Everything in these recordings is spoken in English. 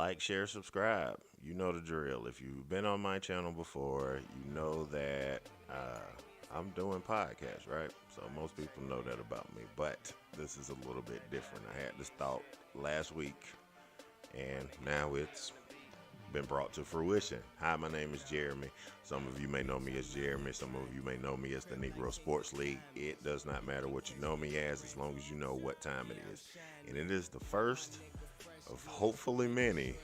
Like, share, subscribe. You know the drill. If you've been on my channel before, you know that I'm doing podcasts, right? So most people know that about me, but this is a little bit different. I had this thought last week, and now it's been brought to fruition. Hi, my name is Jeremy. Some of you may know me as Jeremy. Some of you may know me as the Negro Sports League. It does not matter what you know me as long as you know what time it is. And it is the first of hopefully many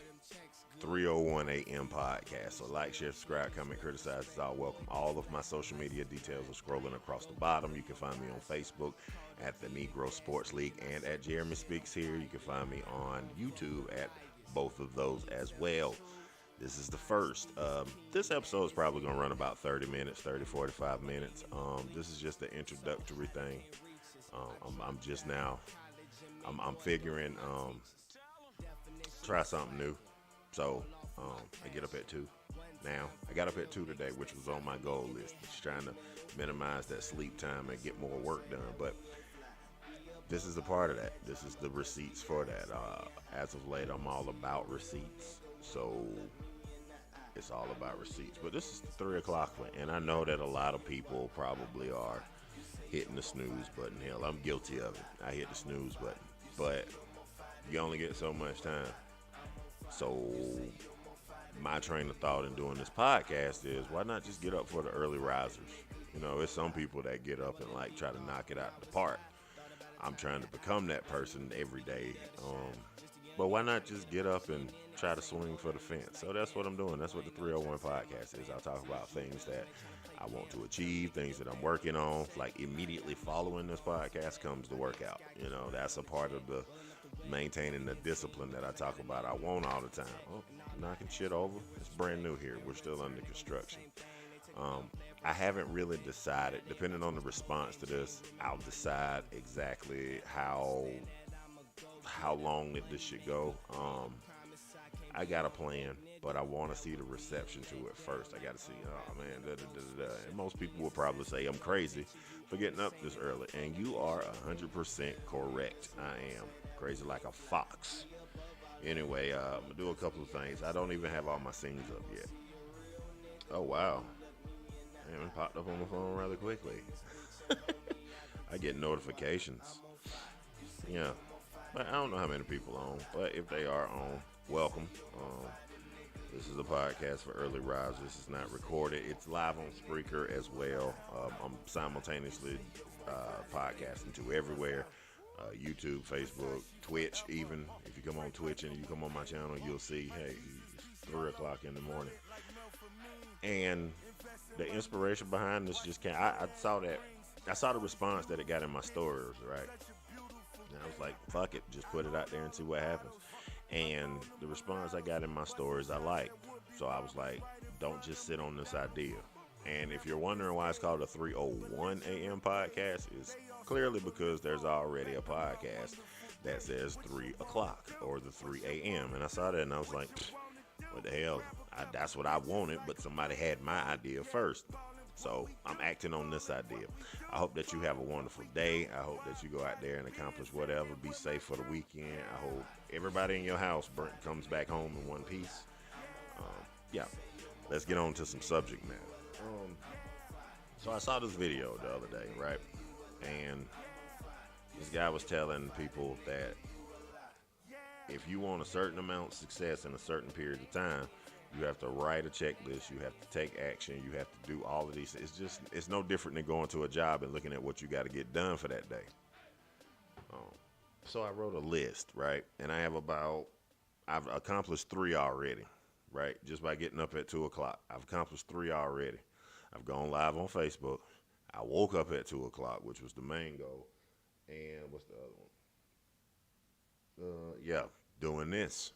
3:01 a.m. podcasts. So like, share, subscribe, comment, criticize is all welcome. All of my social media details are scrolling across the bottom. You can find me on Facebook at the Negro Sports League and at Jeremy Speaks Here. You can find me on YouTube at both of those as well. This is the first. This episode is probably going to run about 30 minutes, 45 minutes. This is just the introductory thing. I'm just now, I'm figuring, try something new. So I get up at 2 now. I got up at 2 today, which was on my goal list. Just trying to minimize that sleep time and get more work done. But this is a part of that. This is the receipts for that. As of late, I'm all about receipts. So it's all about receipts. But this is the 3 o'clock one. And I know that a lot of people probably are hitting the snooze button. Hell, I'm guilty of it. I hit the snooze button. But you only get so much time. So my train of thought in doing this podcast is, why not just get up for the early risers? You know, it's some people that get up and like try to knock it out of the park. I'm trying to become that person every day. But why not just get up and try to swing for the fence? So that's what I'm doing. That's what the 301 podcast is. I'll talk about things that I want to achieve, things that I'm working on. Like immediately following this podcast comes the workout. You know, that's a part of the maintaining the discipline that I talk about. I want all the time. Oh, knocking shit over. It's brand new here. We're still under construction. I haven't really decided. Depending on the response to this, I'll decide exactly how long this should go. I got a plan, but I want to see the reception to it first. I got to see, oh man, da, da, da, da. And most people will probably say I'm crazy for getting up this early, and you are 100% correct. I am crazy like a fox. Anyway, I'm gonna do a couple of things. I don't even have all my scenes up yet. Oh wow, man, it popped up on my phone rather quickly. I get notifications. Yeah, but I don't know how many people on. But if they are on, welcome. This is a podcast for early risers. This is not recorded. It's live on Spreaker as well. I'm simultaneously podcasting to everywhere. YouTube, Facebook, Twitch even. If you come on Twitch and you come on my channel, you'll see, hey, it's 3 o'clock in the morning. And the inspiration behind this just came. I saw the response that it got in my stories, right? And I was like, fuck it, just put it out there and see what happens. And the response I got in my stories I liked. So I was like, don't just sit on this idea. And if you're wondering why it's called a 3:01 a.m. podcast, it's clearly because there's already a podcast that says 3 o'clock or the 3 a.m. And I saw that and I was like, what the hell? That's what I wanted, but somebody had my idea first. So I'm acting on this idea. I hope that you have a wonderful day. I hope that you go out there and accomplish whatever. Be safe for the weekend. I hope everybody in your house comes back home in one piece. Yeah, let's get on to some subject matter. So I saw this video the other day, right? And this guy was telling people that if you want a certain amount of success in a certain period of time, You have to write a checklist. You have to take action. You have to do all of these. It's no different than going to a job and looking at what you got to get done for that day. Um, so I wrote a list, right? And I've accomplished three already, right? Just by getting up at 2 o'clock. I've accomplished three already. I've gone live on Facebook. I woke up at 2 o'clock, which was the main goal. And what's the other one? Yeah, doing this.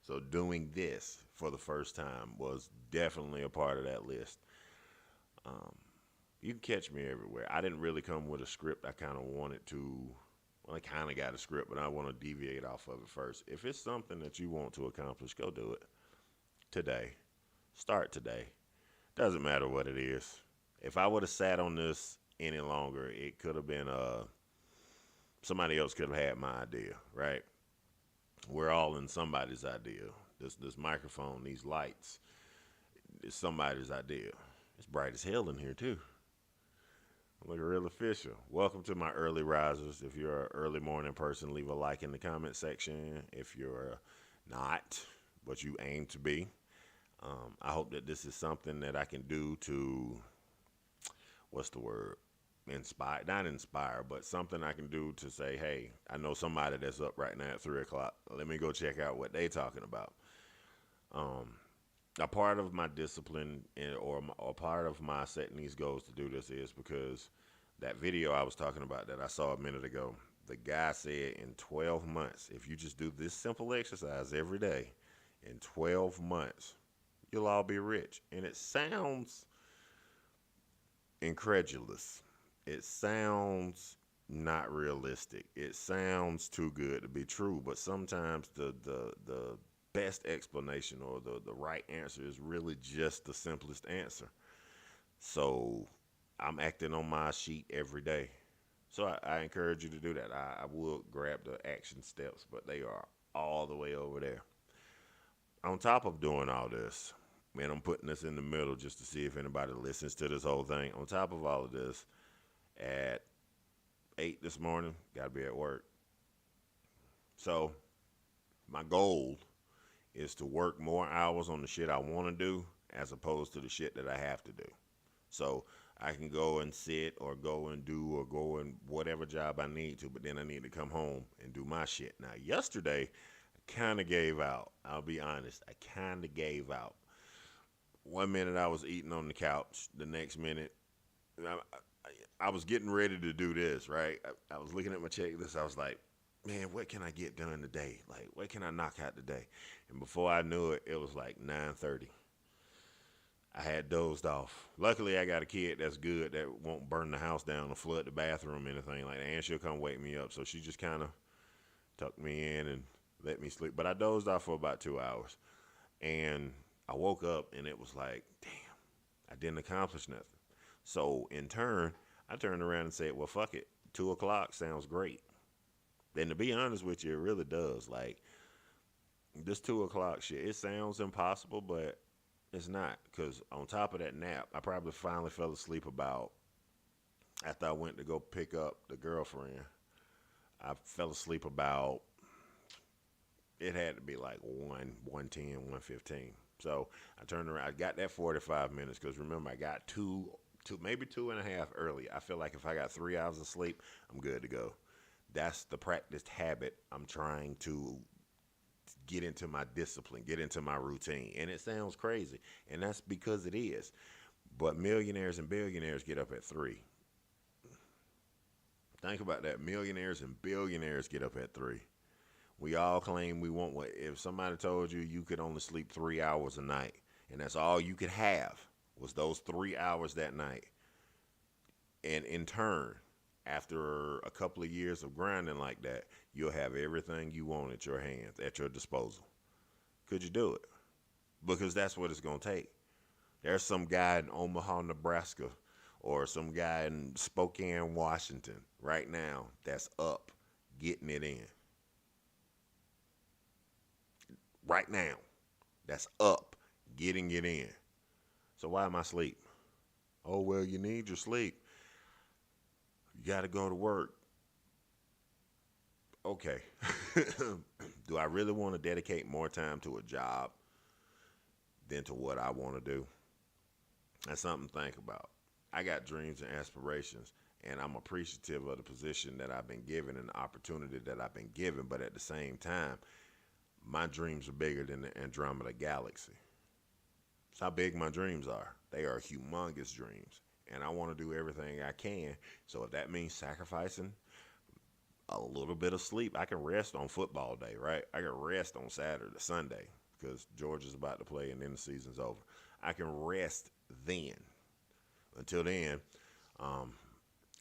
So doing this for the first time was definitely a part of that list. Um, you can catch me everywhere. I didn't really come with a script. I kind of wanted to. Well, I kind of got a script, but I want to deviate off of it first. If it's something that you want to accomplish, go do it today. Start today. Doesn't matter what it is. If I would have sat on this any longer, it could have been somebody else could have had my idea, right? We're all in somebody's idea. This microphone, these lights, it's somebody's idea. It's bright as hell in here too. I look real official. Welcome to my early risers. If you're an early morning person, leave a like in the comment section. If you're not, but you aim to be, I hope that this is something that I can do to, what's the word? Inspire, not inspire, but something I can do to say, hey, I know somebody that's up right now at 3 o'clock. Let me go check out what they talking about. Um, a part of my discipline or part of my setting these goals to do this is because that video I was talking about that I saw a minute ago, the guy said in 12 months, if you just do this simple exercise every day, in 12 months, you'll all be rich. And it sounds incredulous. It sounds not realistic. It sounds too good to be true. But sometimes the best explanation or the right answer is really just the simplest answer. So I'm acting on my sheet every day. So I encourage you to do that. I will grab the action steps, but they are all the way over there. On top of doing all this, man, I'm putting this in the middle just to see if anybody listens to this whole thing. On top of all of this, at 8 this morning, gotta be at work. So my goal is to work more hours on the shit I want to do as opposed to the shit that I have to do. So I can go and sit or go and do or go and whatever job I need to, but then I need to come home and do my shit. Now, yesterday, I kind of gave out. I'll be honest. I kind of gave out. One minute I was eating on the couch. The next minute, I was getting ready to do this, right? I was looking at my checklist. I was like, man, what can I get done today? Like, what can I knock out today? And before I knew it, it was like 9:30. I had dozed off. Luckily, I got a kid that's good that won't burn the house down or flood the bathroom or anything like that. And she'll come wake me up. So she just kind of tucked me in and let me sleep. But I dozed off for about 2 hours. And I woke up and it was like, damn, I didn't accomplish nothing. So in turn, I turned around and said, well, fuck it. 2 o'clock sounds great. Then to be honest with you, it really does. Like, this 2 o'clock shit, it sounds impossible, but it's not. Because on top of that nap, I probably finally fell asleep about, after I went to go pick up the girlfriend, I fell asleep about, it had to be like 1:10, 1:15. So I turned around, I got that 45 minutes because remember, I got maybe 2.5 early. I feel like if I got 3 hours of sleep, I'm good to go. That's the practiced habit I'm trying to get into my discipline, get into my routine. And it sounds crazy, and that's because it is. But millionaires and billionaires get up at 3. Think about that. Millionaires and billionaires get up at 3. We all claim we want what if somebody told you you could only sleep 3 hours a night and that's all you could have was those 3 hours that night. And in turn, after a couple of years of grinding like that, you'll have everything you want at your hands, at your disposal. Could you do it? Because that's what it's going to take. There's some guy in Omaha, Nebraska, or some guy in Spokane, Washington right now that's up getting it in. Right now, that's up getting it in. So why am I asleep? Oh, well, you need your sleep. You got to go to work. Okay. Do I really want to dedicate more time to a job than to what I want to do. That's something to think about. I got dreams and aspirations, and I'm appreciative of the position that I've been given and the opportunity that I've been given. But at the same time, my dreams are bigger than the Andromeda Galaxy. That's how big my dreams are. They are humongous dreams, and I want to do everything I can. So if that means sacrificing a little bit of sleep, I can rest on football day, right? I can rest on Sunday, because Georgia's about to play and then the season's over. I can rest then. Until then,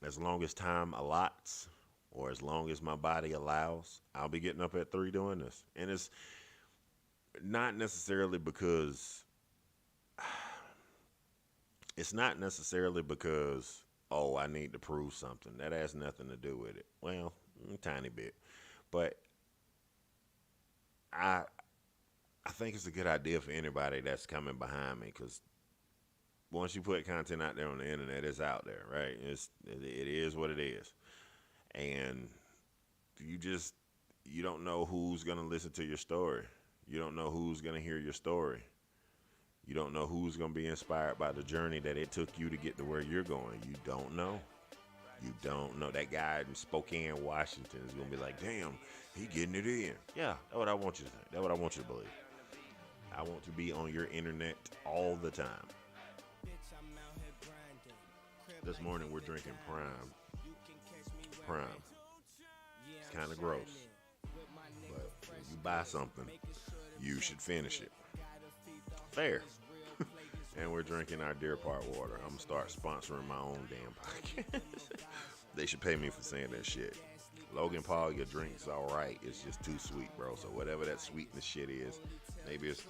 as long as time allots, or as long as my body allows, I'll be getting up at 3 doing this. And it's not necessarily because oh, I need to prove something. That has nothing to do with it. Well, a tiny bit. But I think it's a good idea for anybody that's coming behind me, because once you put content out there on the internet, it's out there, right? It is what it is. And you don't know who's going to listen to your story. You don't know who's going to hear your story. You don't know who's going to be inspired by the journey that it took you to get to where you're going. You don't know. You don't know. That guy in Spokane, Washington is going to be like, damn, he getting it in. Yeah, that's what I want you to think. That's what I want you to believe. I want to be on your internet all the time. This morning we're drinking Prime. It's kind of gross. But when you buy something, you should finish it. Fair. And we're drinking our Deer Park water. I'm going to start sponsoring my own damn podcast. They should pay me for saying that shit. Logan Paul, your drink's all right. It's just too sweet, bro. So whatever that sweetness shit is, maybe it's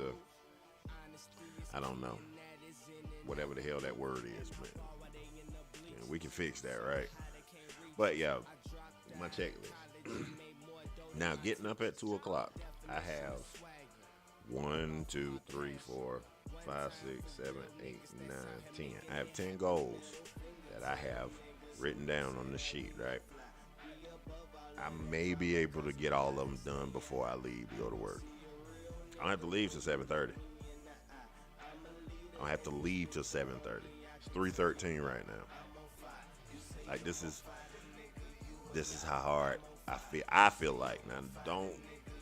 I don't know. Whatever the hell that word is, but yeah, we can fix that, right? But yeah, my checklist. Now, getting up at 2 o'clock, I have 1, 2, 3, 4, 5, 6, 7, 8, 9, 10. I have 10 goals that I have written down on the sheet, right? I may be able to get all of them done before I leave to go to work. I don't have to leave till 7:30. I don't have to leave till 7:30. It's 3:13 right now. Like, this is how hard I feel like. Now,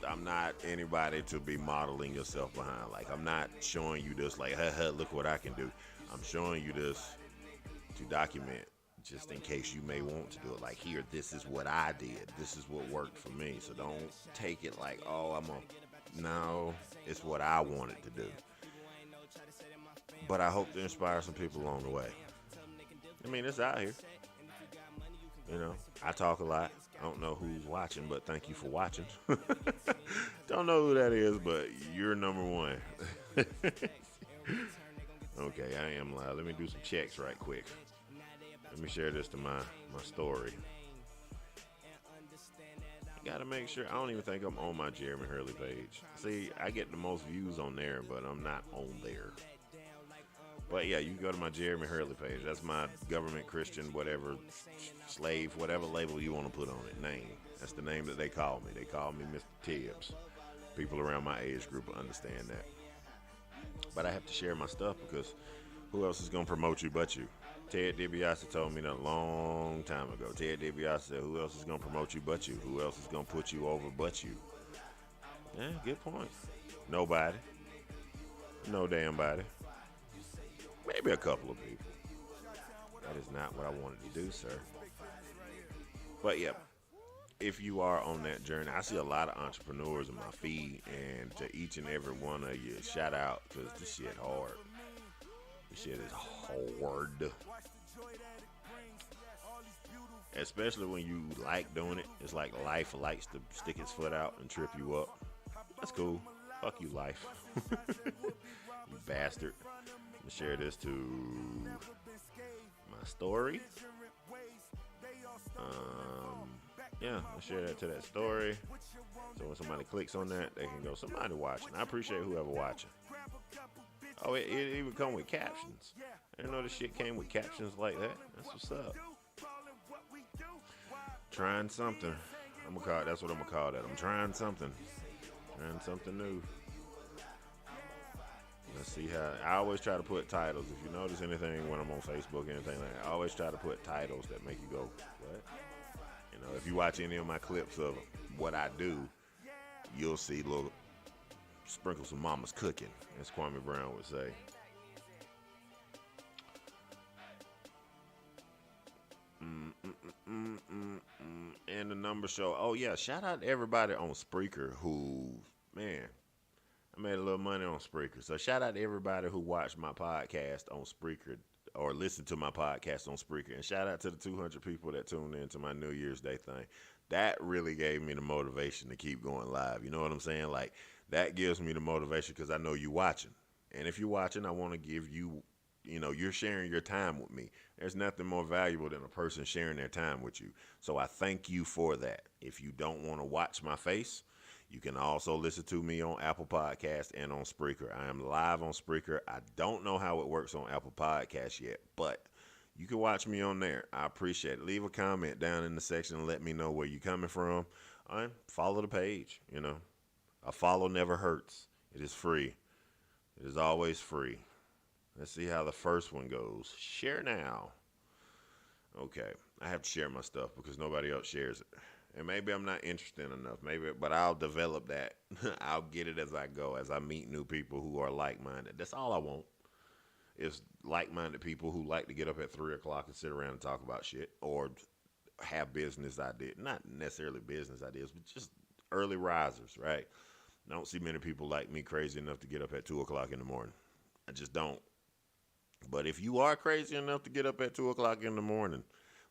I'm not anybody to be modeling yourself behind. Like, I'm not showing you this like, look what I can do. I'm showing you this to document, just in case you may want to do it. Like, here, this is what I did. This is what worked for me. So don't take it like, oh, no, it's what I wanted to do. But I hope to inspire some people along the way. I mean, it's out here. You know, I talk a lot. I don't know who's watching, but thank you for watching. Don't know who that is, but you're number one. Okay, I am live. Let me do some checks right quick. Let me share this to my story. I gotta make sure. I don't even think I'm on my Jeremy Hurley page. See, I get the most views on there, but I'm not on there. But yeah, you can go to my Jeremy Hurley page. That's my government, Christian, whatever, slave, whatever label you want to put on it, name. That's the name that they call me. They call me Mr. Tibbs. People around my age group will understand that. But I have to share my stuff, because who else is going to promote you but you? Ted DiBiase told me that a long time ago. Ted DiBiase said, who else is going to promote you but you? Who else is going to put you over but you? Yeah, good point. Nobody. No damn body. Maybe a couple of people. That is not what I wanted to do, sir. But yeah, if you are on that journey, I see a lot of entrepreneurs in my feed, and to each and every one of you, shout out, because this shit hard. This shit is hard. Especially when you like doing it. It's like life likes to stick its foot out and trip you up. That's cool. Fuck you, life. You bastard. I'm gonna share this to my story. Yeah, I'll share that to that story. So when somebody clicks on that, they can go, somebody watching. I appreciate whoever watching. Oh, it even come with captions. I didn't know this shit came with captions like that. That's what's up. Trying something. That's what I'm gonna call that. I'm trying something. Trying something new. Let's see how. I always try to put titles. If you notice anything when I'm on Facebook, anything like that, I always try to put titles that make you go, what? You know, if you watch any of my clips of what I do, you'll see little sprinkles of mama's cooking, as Kwame Brown would say. And the number show. Oh yeah, shout out to everybody on Spreaker who, man, I made a little money on Spreaker. So shout out to everybody who watched my podcast on Spreaker or listened to my podcast on Spreaker. And shout out to the 200 people that tuned in to my New Year's Day thing. That really gave me the motivation to keep going live. You know what I'm saying? Like, that gives me the motivation because I know you watching. And if you're watching, I want to give you, you know, you're sharing your time with me. There's nothing more valuable than a person sharing their time with you. So I thank you for that. If you don't want to watch my face, you can also listen to me on Apple Podcasts and on Spreaker. I am live on Spreaker. I don't know how it works on Apple Podcasts yet, but you can watch me on there. I appreciate it. Leave a comment down in the section and let me know where you're coming from. And follow the page, you know. A follow never hurts. It is free. It is always free. Let's see how the first one goes. Share now. Okay. I have to share my stuff because nobody else shares it. And maybe I'm not interested enough. Maybe, but I'll develop that. I'll get it as I go, as I meet new people who are like-minded. That's all I want. Is like-minded people who like to get up at 3 o'clock and sit around and talk about shit, or have business ideas. Not necessarily business ideas, but just early risers, right? I don't see many people like me crazy enough to get up at 2 o'clock in the morning. I just don't. But if you are crazy enough to get up at 2 o'clock in the morning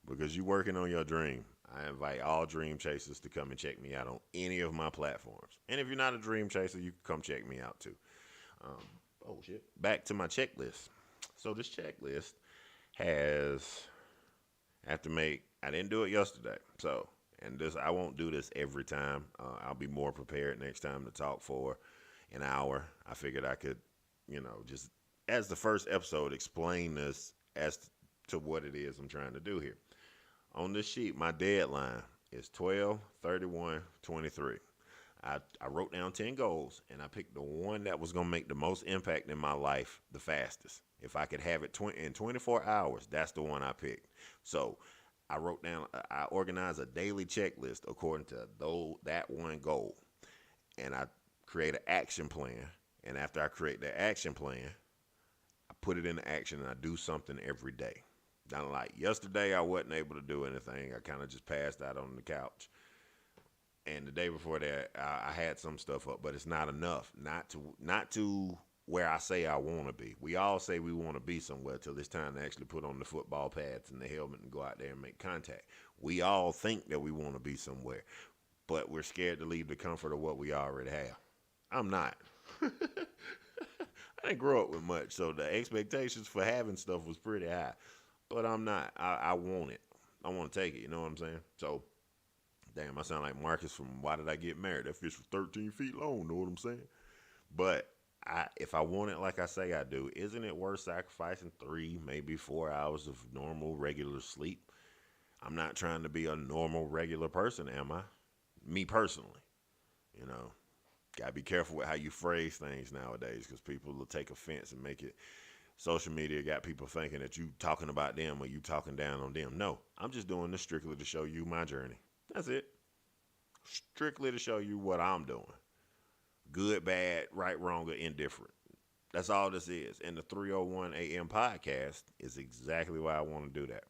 because you're working on your dream, I invite all dream chasers to come and check me out on any of my platforms. And if you're not a dream chaser, you can come check me out too. Um, oh, shit. Back to my checklist. So this checklist has, I have to make, I didn't do it yesterday. So, and this, I won't do this every time. I'll be more prepared next time to talk for an hour. I figured I could, you know, just as the first episode, explain this as to what it is I'm trying to do here. On this sheet, my deadline is 12/31/23. I wrote down 10 goals, and I picked the one that was going to make the most impact in my life the fastest. If I could have it in 24 hours, that's the one I picked. So I wrote down, I organized a daily checklist according to that one goal. And I create an action plan. And after I create the action plan, I put it into action and I do something every day. Not like yesterday, I wasn't able to do anything. I kind of just passed out on the couch. And the day before that, I had some stuff up, but it's not enough. Not to where I say I want to be. We all say we want to be somewhere till it's time to actually put on the football pads and the helmet and go out there and make contact. We all think that we want to be somewhere, but we're scared to leave the comfort of what we already have. I'm not. I didn't grow up with much, so the expectations for having stuff was pretty high. But I'm not. I want it. I want to take it. You know what I'm saying? So, damn, I sound like Marcus from Why Did I Get Married? That fish was 13 feet long. Know what I'm saying? But if I want it like I say I do, isn't it worth sacrificing 3, maybe 4 hours of normal, regular sleep? I'm not trying to be a normal, regular person, am I? Me personally. You know, gotta be careful with how you phrase things nowadays because people will take offense and make it. Social media got people thinking that you talking about them or you talking down on them. No, I'm just doing this strictly to show you my journey. That's it. Strictly to show you what I'm doing. Good, bad, right, wrong, or indifferent. That's all this is. And the 301 AM podcast is exactly why I want to do that.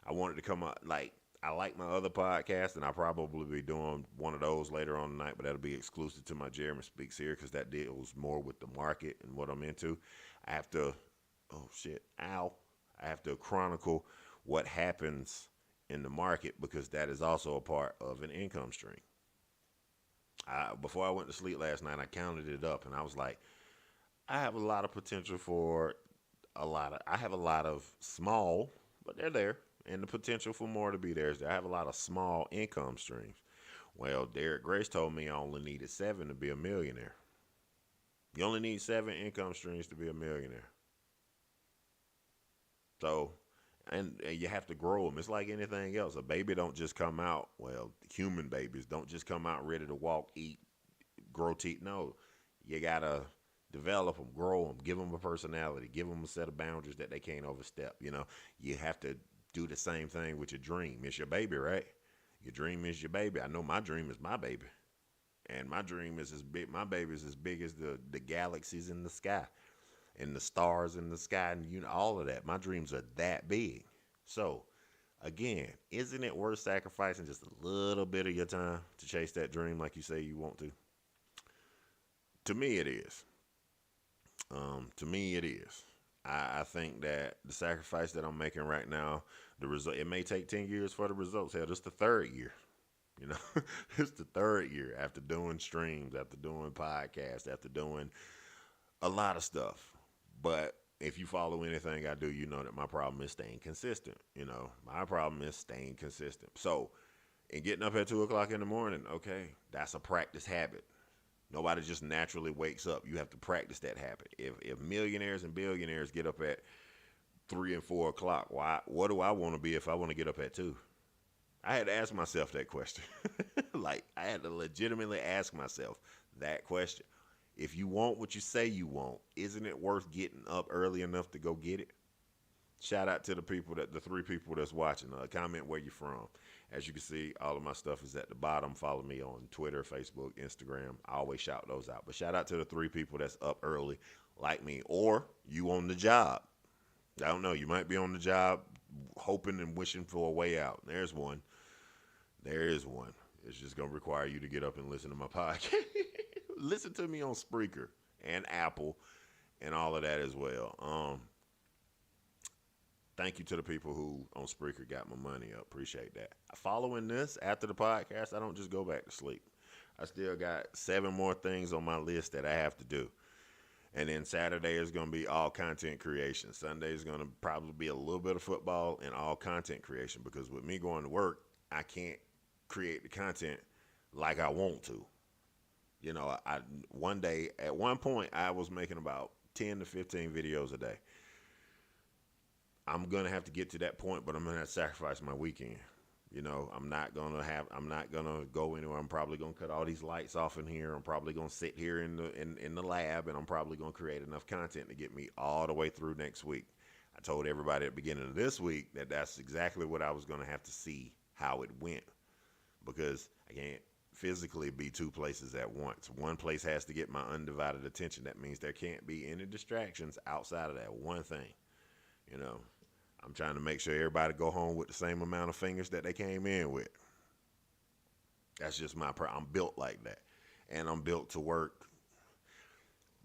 I wanted to come up, like, I like my other podcast, and I'll probably be doing one of those later on tonight, but that'll be exclusive to my Jeremy Speaks here because that deals more with the market and what I'm into. I have to, oh shit, ow. I have to chronicle what happens in the market because that is also a part of an income stream. Before I went to sleep last night, I counted it up, and I was like, I have a lot of potential for I have a lot of small, but they're there. And the potential for more to be there is there. I have a lot of small income streams. Well, Derek Grace told me I only needed 7 to be a millionaire. You only need 7 income streams to be a millionaire. So, and you have to grow them. It's like anything else. A baby don't just come out, well, human babies don't just come out ready to walk, eat, grow teeth. No, you got to develop them, grow them, give them a personality, give them a set of boundaries that they can't overstep. You have to do the same thing with your dream. It's your baby, right? Your dream is your baby. I know my dream is my baby. And my dream is as big, my baby is as big as the galaxies in the sky and the stars in the sky and all of that. My dreams are that big. So, again, isn't it worth sacrificing just a little bit of your time to chase that dream like you say you want to? To me, it is. To me, it is. I think that the sacrifice that I'm making right now, the result, it may take 10 years for the results. Hell, this is the third year. You know, it's the third year after doing streams, after doing podcasts, after doing a lot of stuff. But if you follow anything I do, you know that my problem is staying consistent. My problem is staying consistent. So, in getting up at 2 o'clock in the morning, okay, that's a practice habit. Nobody just naturally wakes up. You have to practice that habit. If millionaires and billionaires get up at 3 and 4 o'clock, what do I want to be if I want to get up at 2? I had to ask myself that question. Like, I had to legitimately ask myself that question. If you want what you say you want, isn't it worth getting up early enough to go get it? Shout out to the 3 people that's watching. Comment where you're from. As you can see, all of my stuff is at the bottom. Follow me on Twitter, Facebook, Instagram. I always shout those out. But shout out to the 3 people that's up early like me. Or you on the job. I don't know. You might be on the job hoping and wishing for a way out. There's one. There is one. It's just going to require you to get up and listen to my podcast. Listen to me on Spreaker and Apple and all of that as well. Thank you to the people who on Spreaker got my money up. Appreciate that. Following this, after the podcast, I don't just go back to sleep. I still got 7 more things on my list that I have to do. And then Saturday is going to be all content creation. Sunday is going to probably be a little bit of football and all content creation, because with me going to work, I can't create the content like I want to. One day, at one point, I was making about 10 to 15 videos a day. I'm going to have to get to that point, but I'm going to have to sacrifice my weekend. I'm not going to go anywhere. I'm probably going to cut all these lights off in here. I'm probably going to sit here in the lab, and I'm probably going to create enough content to get me all the way through next week. I told everybody at the beginning of this week that that's exactly what I was going to have to see how it went, because I can't physically be 2 places at once. One place has to get my undivided attention. That means there can't be any distractions outside of that one thing. I'm trying to make sure everybody go home with the same amount of fingers that they came in with. That's just I'm built like that. And I'm built to work.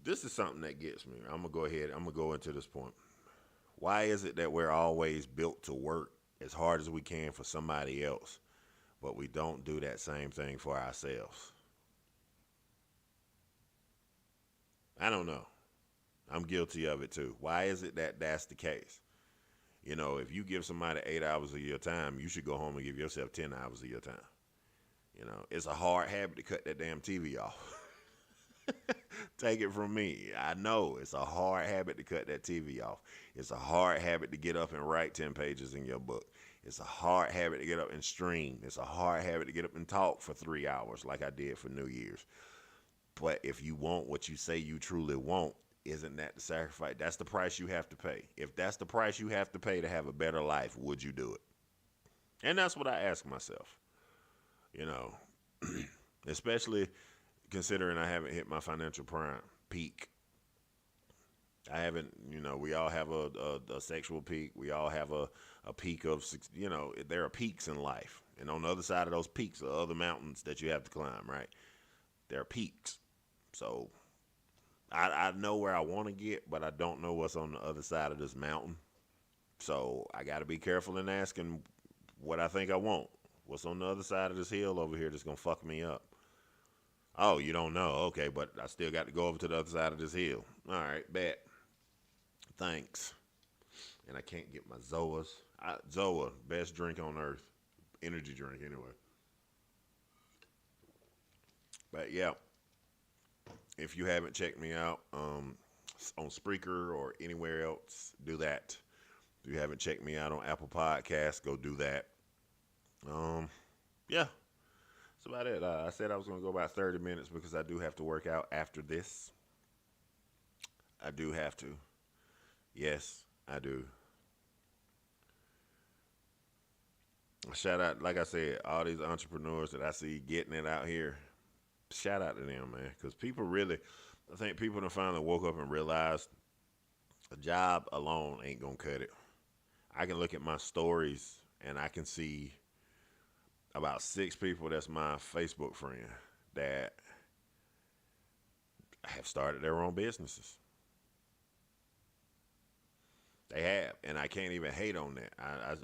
This is something that gets me. I'm going to go into this point. Why is it that we're always built to work as hard as we can for somebody else, but we don't do that same thing for ourselves? I don't know. I'm guilty of it too. Why is it that that's the case? If you give somebody 8 hours of your time, you should go home and give yourself 10 hours of your time. It's a hard habit to cut that damn TV off. Take it from me. I know it's a hard habit to cut that TV off. It's a hard habit to get up and write 10 pages in your book. It's a hard habit to get up and stream. It's a hard habit to get up and talk for 3 hours like I did for New Year's. But if you want what you say you truly want, isn't that the sacrifice? That's the price you have to pay. If that's the price you have to pay to have a better life, would you do it? And that's what I ask myself. Especially considering I haven't hit my financial prime peak. I haven't, we all have a sexual peak. We all have a peak of, there are peaks in life. And on the other side of those peaks are other mountains that you have to climb, right? There are peaks. So I know where I want to get, but I don't know what's on the other side of this mountain. So I got to be careful in asking what I think I want. What's on the other side of this hill over here that's going to fuck me up? Oh, you don't know. Okay, but I still got to go over to the other side of this hill. All right, bet. Thanks. And I can't get my Zoas. Zoa, best drink on earth. Energy drink, anyway. But, yeah. If you haven't checked me out on Spreaker or anywhere else, do that. If you haven't checked me out on Apple Podcasts, go do that. Yeah, that's about it. I said I was going to go about 30 minutes because I do have to work out after this. I do have to. Yes, I do. Shout out, like I said, all these entrepreneurs that I see getting it out here. Shout out to them, man, because people really, I think people have finally woke up and realized a job alone ain't gonna cut it. I can look at my stories and I can see about 6 people that's my Facebook friend that have started their own businesses. They have, and I can't even hate on that.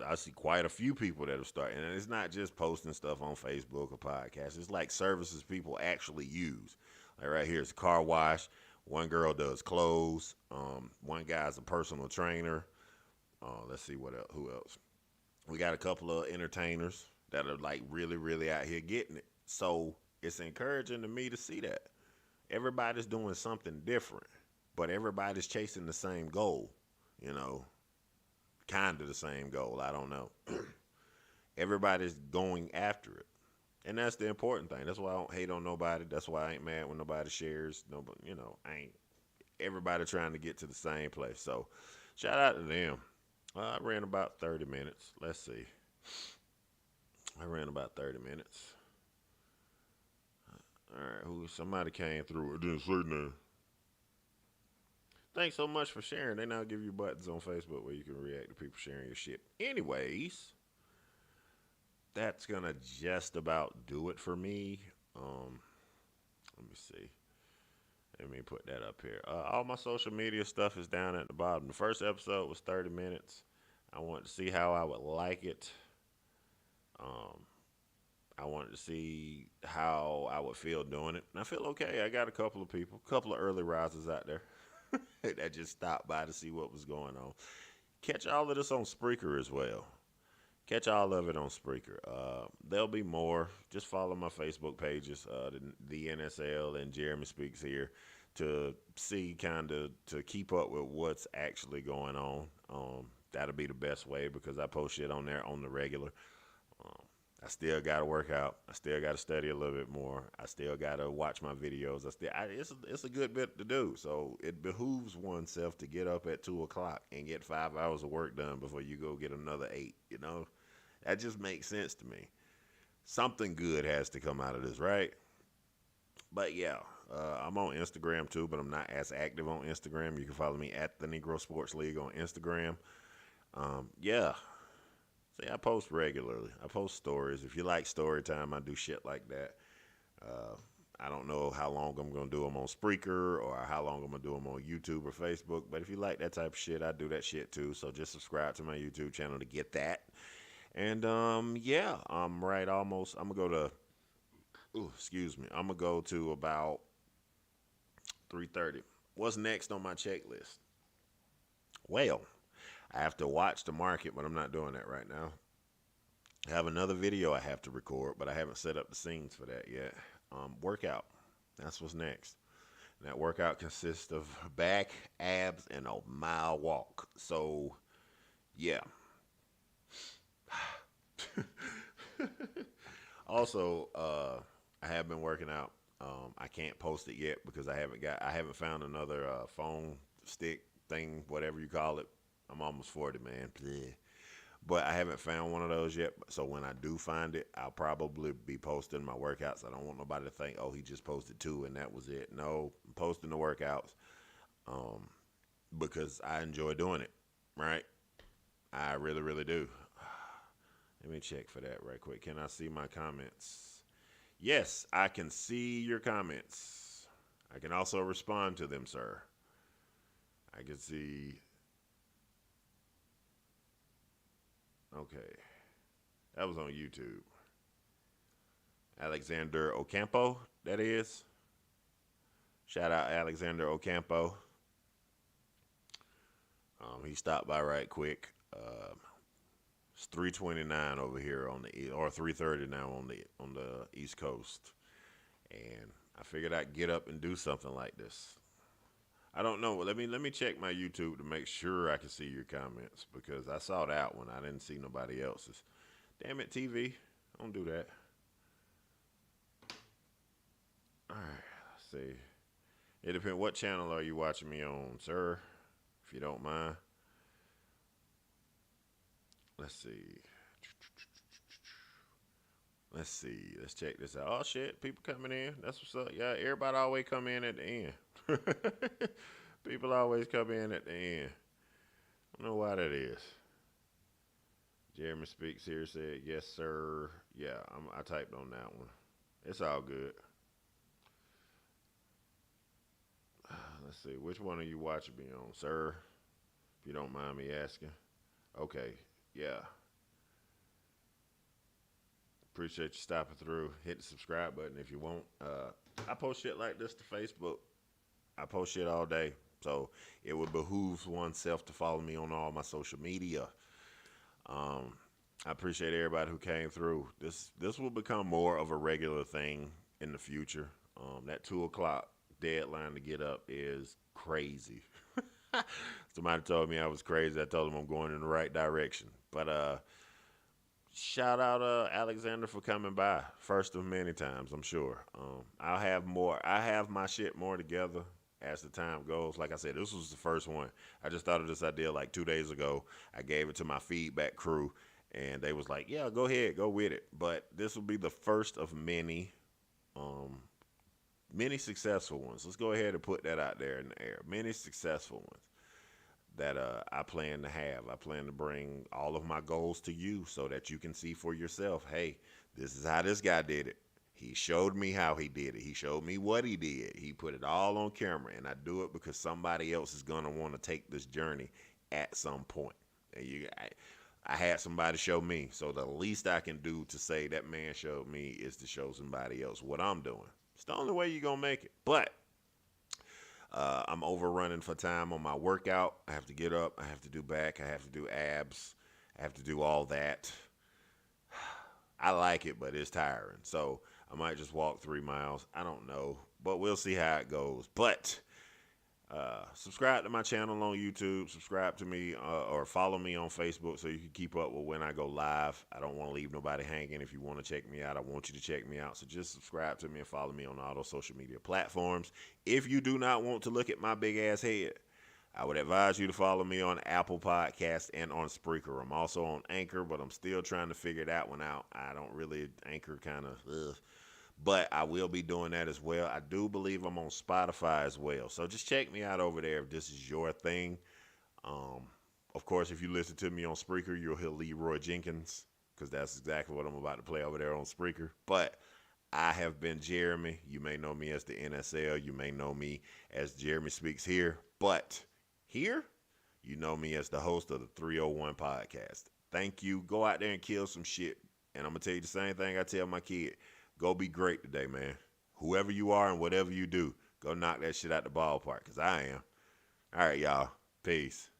I see quite a few people that have started, and it's not just posting stuff on Facebook or podcasts. It's like services people actually use. Like right here, it's a car wash. One girl does clothes. One guy's a personal trainer. Let's see what else. Who else? We got a couple of entertainers that are like really, really out here getting it. So it's encouraging to me to see that everybody's doing something different, but everybody's chasing the same goal. You know, kind of the same goal. I don't know. Everybody's going after it, and that's the important thing. That's why I don't hate on nobody. That's why I ain't mad when nobody shares. Nobody, I ain't. Everybody trying to get to the same place. So, shout out to them. I ran about 30 minutes. Let's see. I ran about 30 minutes. All right, somebody came through. It didn't say nothing. Thanks so much for sharing. They now give you buttons on Facebook where you can react to people sharing your shit. Anyways, that's gonna just about do it for me. Let me see. Let me put that up here. All my social media stuff is down at the bottom. The first episode was 30 minutes. I wanted to see how I would like it. Um, I wanted to see how I would feel doing it. And I feel okay. I got a couple of people, a couple of early risers out there that just stopped by to see what was going on. Catch all of this on Spreaker as well. Catch all of it on Spreaker. There'll be more. Just follow my Facebook pages, the NSL and Jeremy Speaks here, to see kind of to keep up with what's actually going on. That'll be the best way because I post shit on there on the regular. Um, I still got to work out. I still got to study a little bit more. I still got to watch my videos. It's a good bit to do. So it behooves oneself to get up at 2 o'clock and get 5 hours of work done before you go get another 8. That just makes sense to me. Something good has to come out of this, right? But yeah, I'm on Instagram too, but I'm not as active on Instagram. You can follow me at the Negro Sports League on Instagram. Yeah, see, I post regularly. I post stories. If you like story time, I do shit like that. Uh, I don't know how long I'm going to do them on Spreaker or how long I'm going to do them on YouTube or Facebook. But if you like that type of shit, I do that shit too. So just subscribe to my YouTube channel to get that. And yeah, I'm right almost. I'm going to go to, excuse me. I'm going to go to about 3:30. What's next on my checklist? Well, I have to watch the market, but I'm not doing that right now. I have another video I have to record, but I haven't set up the scenes for that yet. Workout. That's what's next. And that workout consists of back, abs, and a mile walk. So, yeah. Also, I have been working out. I can't post it yet because I haven't found another phone stick thing, whatever you call it. I'm almost 40, man. Bleh. But I haven't found one of those yet. So when I do find it, I'll probably be posting my workouts. I don't want nobody to think, oh, he just posted 2 and that was it. No, I'm posting the workouts um, because I enjoy doing it, right? I really, really do. Let me check for that right quick. Can I see my comments? Yes, I can see your comments. I can also respond to them, sir. I can see. Okay. That was on YouTube. Alexander Ocampo, that is. Shout out Alexander Ocampo. He stopped by right quick. It's 3:29 over here or 3:30 now on the East Coast, and I figured I'd get up and do something like this. I don't know. Let me check my YouTube to make sure I can see your comments because I saw that one. I didn't see nobody else's. Damn it, TV! Don't do that. All right. Let's see. It depends. What channel are you watching me on, sir? If you don't mind. Let's see. Let's see. Let's check this out. Oh shit, people coming in. That's what's up. Yeah, everybody always come in at the end. People always come in at the end. I don't know why that is. Jeremy Speaks here said, yes, sir. Yeah, I typed on that one. It's all good. Let's see. Which one are you watching me on, sir? If you don't mind me asking. Okay. Yeah. Appreciate you stopping through. Hit the subscribe button if you want. I post shit like this to Facebook. I post shit all day. So it would behoove oneself to follow me on all my social media. Um, I appreciate everybody who came through. This will become more of a regular thing in the future. That 2 o'clock deadline to get up is crazy. Somebody told me I was crazy. I told them I'm going in the right direction. But shout out Alexander for coming by. First of many times, I'm sure. I'll have more. I have my shit more together as the time goes. Like I said, this was the first one. I just thought of this idea like 2 days ago. I gave it to my feedback crew, and they was like, "Yeah, go ahead, go with it." But this will be the first of um, many successful ones. Let's go ahead and put that out there in the air. Many successful ones that I plan to have. I plan to bring all of my goals to you so that you can see for yourself, hey, this is how this guy did it. He showed me how he did it. He showed me what he did. He put it all on camera, and I do it because somebody else is going to want to take this journey at some point. And I had somebody show me, so the least I can do to say that man showed me is to show somebody else what I'm doing. It's the only way you're going to make it. But I'm overrunning for time on my workout. I have to get up. I have to do back. I have to do abs. I have to do all that. I like it, but it's tiring. So I might just walk 3 miles. I don't know, but we'll see how it goes. But subscribe to my channel on YouTube. Subscribe to me or follow me on Facebook so you can keep up with when I go live. I don't want to leave nobody hanging. If you want to check me out, I want you to check me out. So just subscribe to me and follow me on all those social media platforms. If you do not want to look at my big ass head, I would advise you to follow me on Apple Podcasts and on Spreaker. I'm also on Anchor, but I'm still trying to figure that one out. I don't really, Anchor kind of, but I will be doing that as well. I do believe I'm on Spotify as well. So just check me out over there if this is your thing. Of course, if you listen to me on Spreaker, you'll hear Leroy Jenkins because that's exactly what I'm about to play over there on Spreaker. But I have been Jeremy. You may know me as the NSL. You may know me as Jeremy Speaks Here. But here, you know me as the host of the 301 podcast. Thank you. Go out there and kill some shit. And I'm going to tell you the same thing I tell my kid. Go be great today, man. Whoever you are and whatever you do, go knock that shit out the ballpark, because I am. All right, y'all. Peace.